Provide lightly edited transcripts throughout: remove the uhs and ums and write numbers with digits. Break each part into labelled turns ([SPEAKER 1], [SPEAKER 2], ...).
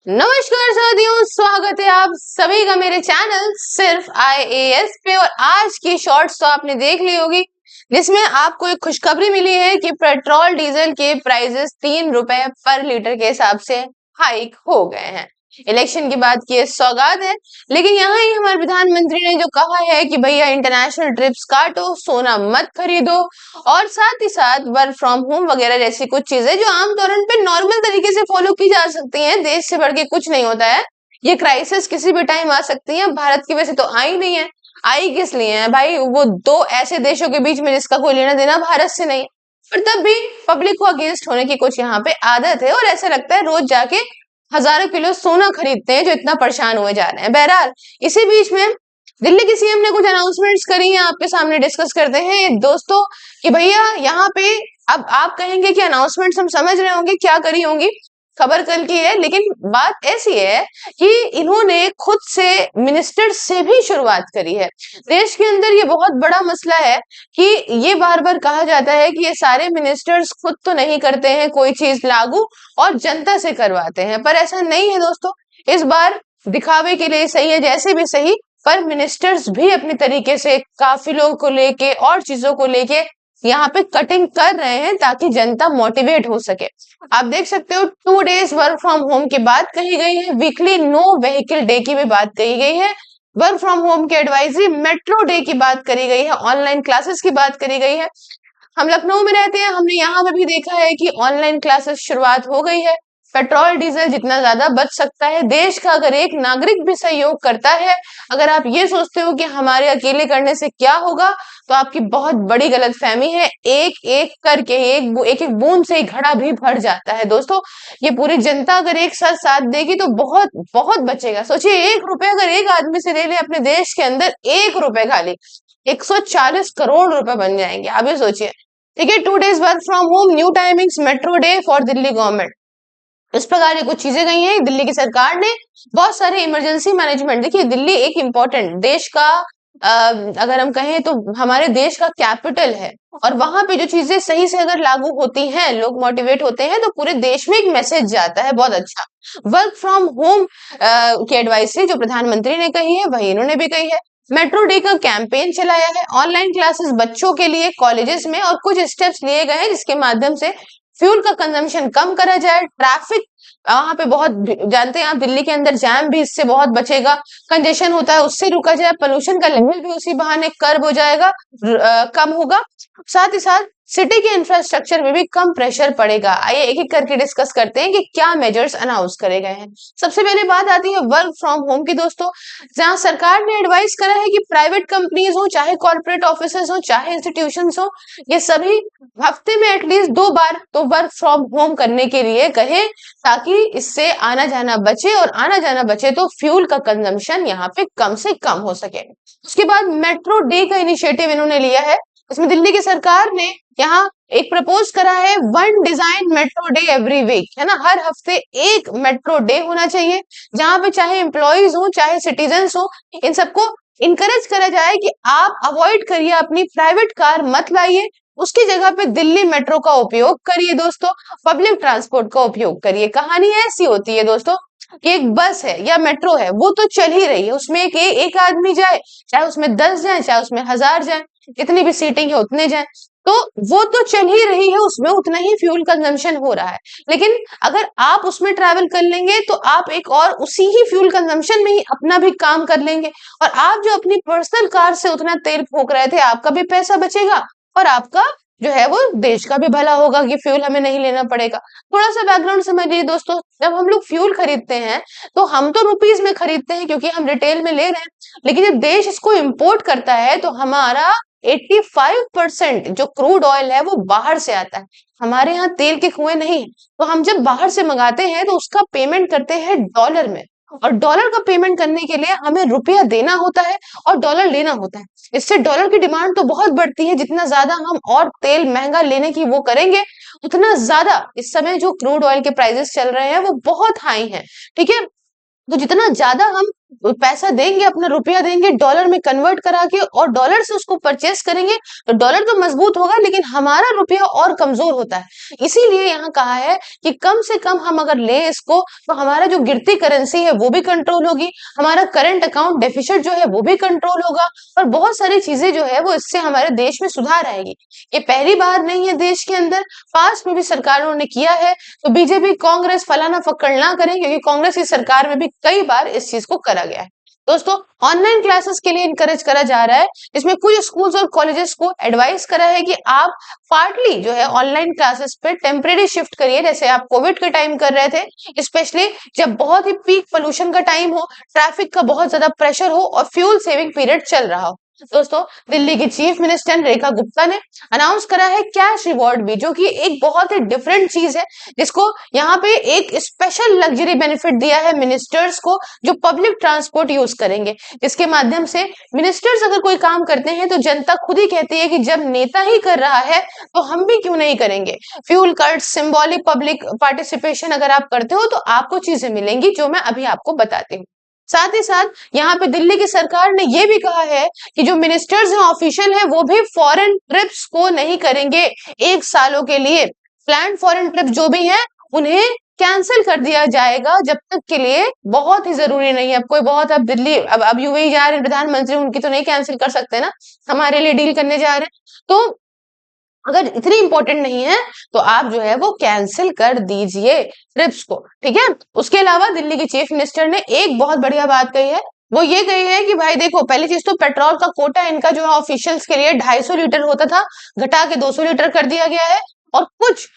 [SPEAKER 1] नमस्कार साथियों, स्वागत है आप सभी का मेरे चैनल सिर्फ IAS पे। और आज की शॉर्ट्स तो आपने देख ली होगी, जिसमें आपको एक खुशखबरी मिली है कि पेट्रोल डीजल के प्राइसेस 3 रुपए पर लीटर के हिसाब से हाइक हो गए हैं। इलेक्शन के बाद की ये सौगात है, लेकिन यहाँ ही हमारे प्रधानमंत्री ने जो कहा है कि भैया इंटरनेशनल ट्रिप्स काटो, सोना मत खरीदो, और साथ ही साथ वर्क फ्रॉम होम वगैरह जैसी कुछ चीजें जो आमतौर पे नॉर्मल तरीके से फॉलो की जा सकती हैं। देश से बढ़ के कुछ नहीं होता है। ये क्राइसिस किसी भी टाइम आ सकती है। भारत की वैसे तो आई नहीं है, आई किस लिए है भाई? वो दो ऐसे देशों के बीच में जिसका कोई लेना देना भारत से नहीं है, पर तब भी पब्लिक को अगेंस्ट होने की कुछ यहाँ पे आदत है। और ऐसा लगता है रोज जाके हजारों किलो सोना खरीदते हैं जो इतना परेशान हुए जा रहे हैं। बहरहाल इसी बीच में दिल्ली की सीएम ने कुछ अनाउंसमेंट्स करी हैं, आपके सामने डिस्कस करते हैं दोस्तों कि भैया यहाँ पे अब आप कहेंगे कि अनाउंसमेंट्स हम समझ रहे होंगे क्या करी होंगी, खबर कल की है, लेकिन बात ऐसी है कि इन्होंने खुद से मिनिस्टर से भी शुरुआत करी है। देश के अंदर ये बहुत बड़ा मसला है कि ये बार बार कहा जाता है कि ये सारे मिनिस्टर्स खुद तो नहीं करते हैं कोई चीज लागू, और जनता से करवाते हैं, पर ऐसा नहीं है दोस्तों। इस बार दिखावे के लिए सही है जैसे भी सही, पर मिनिस्टर्स भी अपने तरीके से काफिलों को लेके और चीजों को लेके यहाँ पे कटिंग कर रहे हैं ताकि जनता मोटिवेट हो सके। आप देख सकते हो 2 डेज वर्क फ्रॉम होम की बात कही गई है, वीकली नो व्हीकल डे की भी बात कही गई है, वर्क फ्रॉम होम की एडवाइजरी, मेट्रो डे की बात करी गई है, ऑनलाइन क्लासेस की बात करी गई है। हम लखनऊ में रहते हैं, हमने यहाँ पे भी देखा है कि ऑनलाइन क्लासेस शुरुआत हो गई है। पेट्रोल डीजल जितना ज्यादा बच सकता है देश का, अगर एक नागरिक भी सहयोग करता है, अगर आप ये सोचते हो कि हमारे अकेले करने से क्या होगा, तो आपकी बहुत बड़ी गलतफहमी है। एक एक करके एक एक बूंद से ही घड़ा भी भर जाता है दोस्तों। ये पूरी जनता अगर एक साथ साथ देगी तो बहुत बहुत बचेगा। सोचिए, 1 रुपए अगर एक आदमी से ले ले अपने देश के अंदर, 1 रुपए खाली 140 करोड़ रुपए बन जाएंगे। आप ये सोचिए। ठीक है, 2 days work from home, new timings, metro day for Delhi government, इस प्रकार की कुछ चीजें गई हैं दिल्ली की सरकार ने। बहुत सारे इमरजेंसी मैनेजमेंट, देखिए दिल्ली एक इम्पोर्टेंट देश का अगर हम कहें तो हमारे देश का कैपिटल है, और वहां पे जो चीजें सही से अगर लागू होती हैं, लोग मोटिवेट होते हैं, तो पूरे देश में एक मैसेज जाता है बहुत अच्छा। वर्क फ्रॉम होम की एडवाइसरी जो प्रधानमंत्री ने कही है वही इन्होंने भी कही है। मेट्रो डे का कैंपेन चलाया है, ऑनलाइन क्लासेस बच्चों के लिए कॉलेजेस में, और कुछ स्टेप्स लिए गए हैं जिसके माध्यम से फ्यूल का कंजम्पशन कम करा जाए। ट्रैफिक वहां पे बहुत जानते हैं आप, दिल्ली के अंदर जैम भी इससे बहुत बचेगा, कंजेशन होता है उससे रुका जाए, पोल्यूशन का लेवल भी उसी बहाने कर्ब हो जाएगा, कम होगा। साथ ही साथ सिटी के इंफ्रास्ट्रक्चर में भी कम प्रेशर पड़ेगा। आइए एक एक करके डिस्कस करते हैं कि क्या मेजर्स अनाउंस करे गए हैं। सबसे पहले बात आती है वर्क फ्रॉम होम की दोस्तों, जहां सरकार ने एडवाइस करा है कि प्राइवेट कंपनीज हो, चाहे कॉर्पोरेट ऑफिसेस हो, चाहे इंस्टीट्यूशंस हो, ये सभी हफ्ते में एटलीस्ट 2 बार तो वर्क फ्रॉम होम करने के लिए कहे, ताकि इससे आना जाना बचे, और आना जाना बचे तो फ्यूल का कंजम्पशन यहाँ पे कम से कम हो सके। उसके बाद मेट्रो डे का इनिशिएटिव इन्होंने लिया है। इसमें दिल्ली की सरकार ने यहाँ एक प्रपोज करा है, 1 design metro day every week, है ना, हर हफ्ते एक मेट्रो डे होना चाहिए, जहां पे चाहे एम्प्लॉयज हो चाहे सिटीजन्स हो, इन सबको इनकरेज करा जाए कि आप अवॉइड करिए, अपनी प्राइवेट कार मत लाइए, उसकी जगह पे दिल्ली मेट्रो का उपयोग करिए दोस्तों, पब्लिक ट्रांसपोर्ट का उपयोग करिए। कहानी ऐसी होती है दोस्तों कि एक बस है या मेट्रो है, वो तो चल ही रही है, उसमें एक आदमी जाए, चाहे उसमें 10 जाए, चाहे उसमें 1000 जाए, जितनी भी सीटिंग है उतने जाए, तो वो तो चल ही रही है, उसमें उतना ही फ्यूल कंजम्पशन हो रहा है। लेकिन अगर आप उसमें ट्रैवल कर लेंगे तो आप एक और उसी ही फ्यूल कंजम्पशन में ही अपना भी काम कर लेंगे, और आप जो अपनी पर्सनल कार से उतना तेल फूक रहे थे, आपका भी पैसा बचेगा, और आपका जो है वो देश का भी भला होगा कि फ्यूल हमें नहीं लेना पड़ेगा। थोड़ा सा बैकग्राउंड समझ लीजिए दोस्तों, जब हम लोग फ्यूल खरीदते हैं तो हम तो रुपीज में खरीदते हैं क्योंकि हम रिटेल में ले रहे हैं, लेकिन जब देश इसको इंपोर्ट करता है तो हमारा 85% जो क्रूड ऑयल है वो बाहर से आता है। हमारे यहाँ तेल के कुएं नहीं है, तो हम जब बाहर से मंगाते हैं तो उसका पेमेंट करते हैं डॉलर में, और डॉलर का पेमेंट करने के लिए हमें रुपया देना होता है और डॉलर लेना होता है। इससे डॉलर की डिमांड तो बहुत बढ़ती है, जितना ज्यादा हम और तेल महंगा लेने की वो करेंगे, उतना ज्यादा इस समय जो क्रूड ऑयल के प्राइसेस चल रहे हैं वो बहुत हाई हैं। ठीक है, तो जितना ज्यादा हम पैसा देंगे, अपना रुपया देंगे, डॉलर में कन्वर्ट करा के और डॉलर से उसको परचेस करेंगे तो डॉलर तो मजबूत होगा लेकिन हमारा रुपया और कमजोर होता है। इसीलिए यहाँ कहा है कि कम से कम हम अगर ले इसको तो हमारा जो गिरती करेंसी है वो भी कंट्रोल होगी, हमारा करंट अकाउंट डेफिसिट जो है वो भी कंट्रोल होगा और बहुत सारी चीजें जो है वो इससे हमारे देश में सुधार आएगी। ये पहली बार नहीं है देश के अंदर, पास्ट में भी सरकारों ने किया है। तो बीजेपी कांग्रेस फलाना फक्कड़ ना करें क्योंकि कांग्रेस की सरकार में भी कई बार इस चीज को करा गया है। दोस्तों, ऑनलाइन क्लासेस के लिए इनकरेज करा जा रहा है। इसमें कुछ स्कूल्स और कॉलेजेस को एडवाइस करा है कि आप पार्टली जो है ऑनलाइन क्लासेस पे टेम्परेरी शिफ्ट करिए, जैसे आप कोविड के टाइम कर रहे थे, स्पेशली जब बहुत ही पीक पोल्यूशन का टाइम हो, ट्रैफिक का बहुत ज्यादा प्रेशर हो और फ्यूल सेविंग पीरियड चल रहा हो। दोस्तों, दिल्ली की चीफ मिनिस्टर रेखा गुप्ता ने अनाउंस करा है कैश रिवॉर्ड भी, जो कि एक बहुत ही डिफरेंट चीज है, जिसको यहाँ पे एक स्पेशल लग्जरी बेनिफिट दिया है मिनिस्टर्स को जो पब्लिक ट्रांसपोर्ट यूज करेंगे, जिसके माध्यम से मिनिस्टर्स अगर कोई काम करते हैं तो जनता खुद ही कहती है कि जब नेता ही कर रहा है तो हम भी क्यों नहीं करेंगे। Fuel cut, symbolic public participation अगर आप करते हो तो आपको चीजें मिलेंगी जो मैं अभी आपको बताती हूँ। साथ ही साथ यहाँ पे दिल्ली की सरकार ने ये भी कहा है कि जो मिनिस्टर्स हैं, ऑफिशियल हैं, वो भी फॉरेन ट्रिप्स को नहीं करेंगे 1 सालों के लिए। प्लान फॉरेन ट्रिप जो भी हैं उन्हें कैंसिल कर दिया जाएगा जब तक के लिए बहुत ही जरूरी नहीं है। अब कोई बहुत अब दिल्ली अब यूएई जा रहे हैं प्रधानमंत्री, उनकी तो नहीं कैंसिल कर सकते ना, हमारे लिए डील करने जा रहे हैं। तो अगर इतनी इंपॉर्टेंट नहीं है तो आप जो है वो कैंसिल कर दीजिए ट्रिप्स को, ठीक है। उसके अलावा दिल्ली की चीफ मिनिस्टर ने एक बहुत बढ़िया बात कही है, वो ये कही है कि भाई देखो, पहली चीज तो पेट्रोल का कोटा इनका जो है ऑफिशियल्स के लिए 250 लीटर होता था, घटा के 200 लीटर कर दिया गया है। और कुछ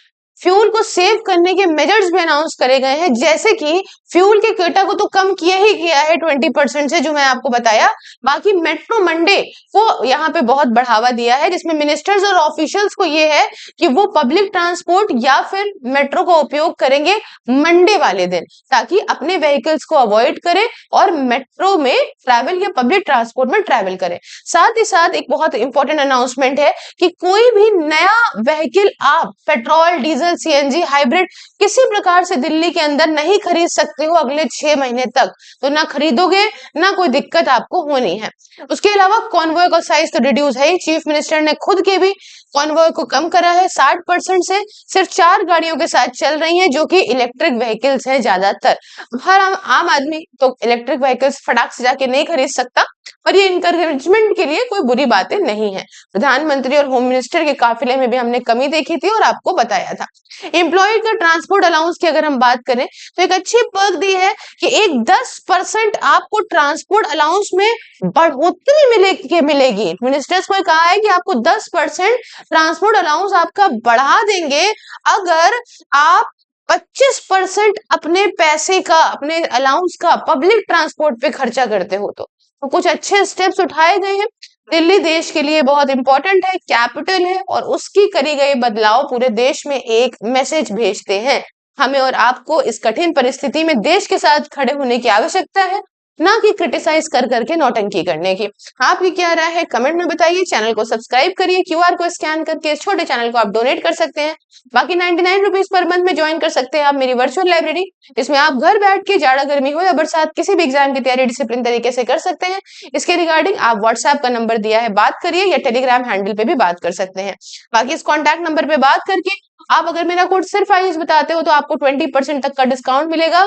[SPEAKER 1] फ्यूल को सेव करने के मेजर्स भी अनाउंस करे गए हैं, जैसे कि फ्यूल के कोटा को तो कम किया ही किया है 20% से, जो मैं आपको बताया। बाकी मेट्रो मंडे को यहाँ पे बहुत बढ़ावा दिया है, जिसमें मिनिस्टर्स और ऑफिशियल्स को ये है कि वो पब्लिक ट्रांसपोर्ट या फिर मेट्रो का उपयोग करेंगे मंडे वाले दिन, ताकि अपने व्हीकल्स को अवॉइड करें और मेट्रो में ट्रैवल या पब्लिक ट्रांसपोर्ट में ट्रैवल करें। साथ ही साथ एक बहुत इंपॉर्टेंट अनाउंसमेंट है कि कोई भी नया व्हीकल आप पेट्रोल, डीजल, सीएनजी, हाइब्रिड किसी प्रकार से दिल्ली के अंदर नहीं खरीद सकते हो अगले 6 महीने तक। तो ना खरीदोगे ना कोई दिक्कत आपको होनी है। उसके अलावा कॉन्वॉय का साइज तो रिड्यूस है ही, चीफ मिनिस्टर ने खुद के भी कॉन्वॉय को कम करा है 60% से सिर्फ 4 गाड़ियों के साथ चल रही हैं, जो कि इलेक्ट्रिक व्हीकल्स हैं ज्यादातर। हर आम आदमी तो इलेक्ट्रिक व्हीकल्स फटाक से जाके नहीं खरीद सकता और ये इंकरेजमेंट के लिए कोई बुरी बातें नहीं है। प्रधानमंत्री और होम मिनिस्टर के काफिले में भी हमने कमी देखी थी और आपको बताया था। एम्प्लॉय का ट्रांसपोर्ट अलाउंस की अगर हम बात करें तो एक अच्छी पर्क दी है कि एक 10% आपको ट्रांसपोर्ट अलाउंस में बढ़ोतरी मिलेगी। मिनिस्टर्स को कहा है कि आपको 10% ट्रांसपोर्ट अलाउंस आपका बढ़ा देंगे अगर आप 25% अपने पैसे का, अपने अलाउंस का पब्लिक ट्रांसपोर्ट पे खर्चा करते हो। तो कुछ अच्छे स्टेप्स उठाए गए हैं। दिल्ली देश के लिए बहुत इंपॉर्टेंट है, कैपिटल है और उसकी करी गई बदलाव पूरे देश में एक मैसेज भेजते हैं। हमें और आपको इस कठिन परिस्थिति में देश के साथ खड़े होने की आवश्यकता है, ना कि क्रिटिसाइज कर करके नौटंकी करने की। आपकी क्या राय है कमेंट में बताइए। चैनल को सब्सक्राइब करिए, क्यूआर को स्कैन करके इस छोटे चैनल को आप डोनेट कर सकते हैं। बाकी 99 रुपीज पर मंथ में ज्वाइन कर सकते हैं आप मेरी वर्चुअल लाइब्रेरी, जिसमें आप घर बैठ के जाड़ा गर्मी हो या बरसात किसी भी एग्जाम की तैयारी डिसिप्लिन तरीके से कर सकते हैं। इसके रिगार्डिंग आप व्हाट्सएप का नंबर दिया है, बात करिए, या टेलीग्राम हैंडल पे भी बात कर सकते हैं। बाकी इस कॉन्टैक्ट नंबर पे बात करके आप अगर मेरा कोड सिर्फ आयुष बताते हो तो आपको 20% तक का डिस्काउंट मिलेगा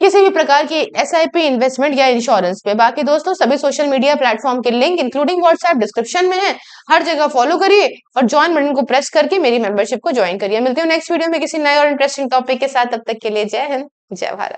[SPEAKER 1] किसी भी प्रकार की एसआईपी, इन्वेस्टमेंट या इंश्योरेंस पे। बाकी दोस्तों, सभी सोशल मीडिया प्लेटफॉर्म के लिंक इंक्लूडिंग व्हाट्सएप डिस्क्रिप्शन में है, हर जगह फॉलो करिए और ज्वाइन बटन को प्रेस करके मेरी मेंबरशिप को ज्वाइन करिए। मिलती हूँ नेक्स्ट वीडियो में किसी नए और इंटरेस्टिंग टॉपिक के साथ, तब तक के लिए जय हिंद, जय भारत।